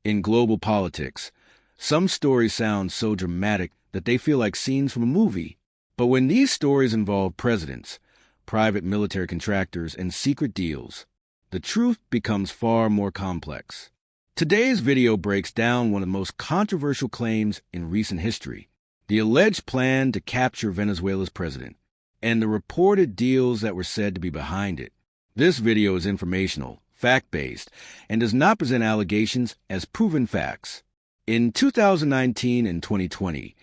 In global politics, some stories sound so dramatic that they feel like scenes from a movie. But when these stories involve presidents, private military contractors, and secret deals, the truth becomes far more complex. Today's video breaks down one of the most controversial claims in recent history, the alleged plan to capture Venezuela's president, and the reported deals that were said to be behind it. This video is informational, fact-based, and does not present allegations as proven facts. In 2019 and 2020,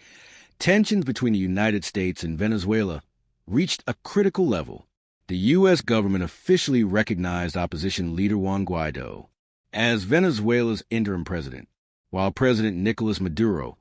tensions between the United States and Venezuela reached a critical level. The U.S. government officially recognized opposition leader Juan Guaido as Venezuela's interim president, while President Nicolas Maduro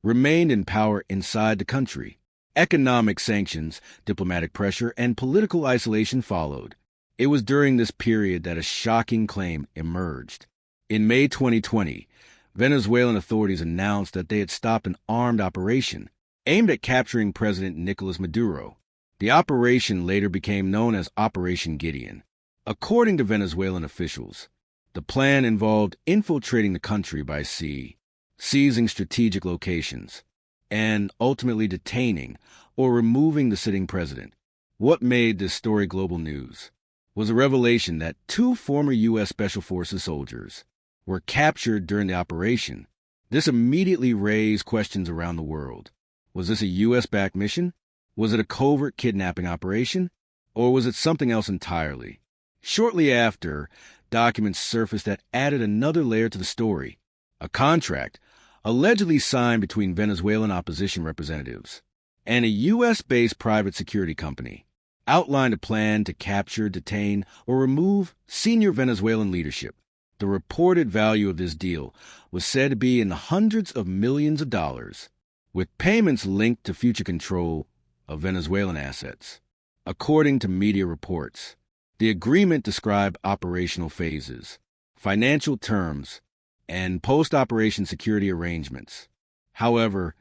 remained in power inside the country. Economic sanctions, diplomatic pressure, and political isolation followed. It was during this period that a shocking claim emerged. In May 2020, Venezuelan authorities announced that they had stopped an armed operation aimed at capturing President Nicolas Maduro. The operation later became known as Operation Gideon. According to Venezuelan officials, the plan involved infiltrating the country by sea, seizing strategic locations, and ultimately detaining or removing the sitting president. What made this story global news was a revelation that 2 former U.S. Special Forces soldiers were captured during the operation. This immediately raised questions around the world. Was this a U.S.-backed mission? Was it a covert kidnapping operation? Or was it something else entirely? Shortly after, documents surfaced that added another layer to the story. A contract allegedly signed between Venezuelan opposition representatives and a U.S.-based private security company outlined a plan to capture, detain, or remove senior Venezuelan leadership. The reported value of this deal was said to be in the hundreds of millions of dollars, with payments linked to future control of Venezuelan assets. According to media reports, the agreement described operational phases, financial terms, and post-operation security arrangements. However,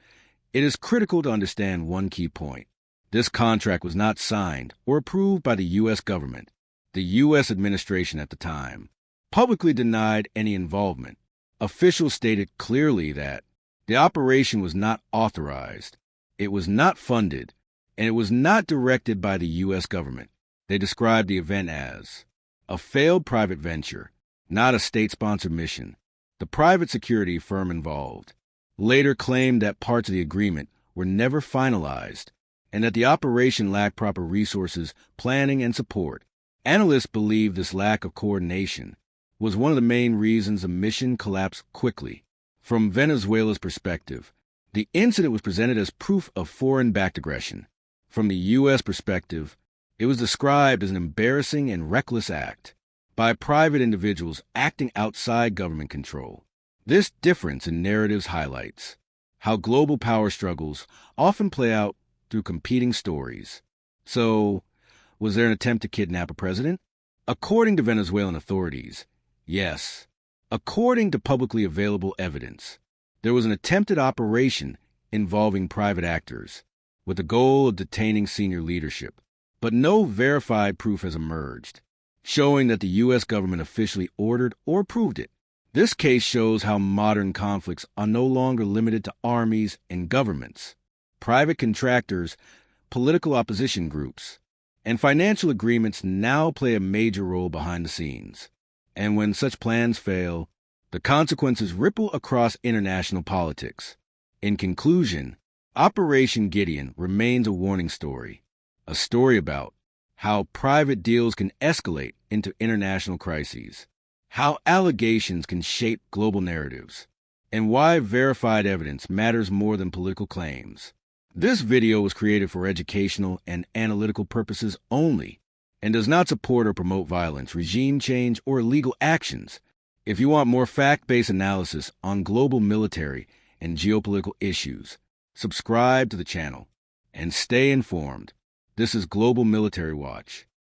it is critical to understand one key point. This contract was not signed or approved by the U.S. government. The U.S. administration at the time publicly denied any involvement. Officials stated clearly that the operation was not authorized, it was not funded, and it was not directed by the U.S. government. They described the event as a failed private venture, not a state-sponsored mission. The private security firm involved later claimed that parts of the agreement were never finalized and that the operation lacked proper resources, planning, and support. Analysts believe this lack of coordination was one of the main reasons the mission collapsed quickly. From Venezuela's perspective, the incident was presented as proof of foreign-backed aggression. From the U.S. perspective, it was described as an embarrassing and reckless act by private individuals acting outside government control. This difference in narratives highlights how global power struggles often play out through competing stories. So, was there an attempt to kidnap a president? According to Venezuelan authorities, yes. According to publicly available evidence, there was an attempted operation involving private actors with the goal of detaining senior leadership, but no verified proof has emerged, showing that the U.S. government officially ordered or approved it. This case shows how modern conflicts are no longer limited to armies and governments. Private contractors, political opposition groups, and financial agreements now play a major role behind the scenes. And when such plans fail, the consequences ripple across international politics. In conclusion, Operation Gideon remains a warning story, a story about how private deals can escalate into international crises, how allegations can shape global narratives, and why verified evidence matters more than political claims. This video was created for educational and analytical purposes only and does not support or promote violence, regime change, or illegal actions. If you want more fact-based analysis on global military and geopolitical issues, subscribe to the channel and stay informed. This is Global Military Watch.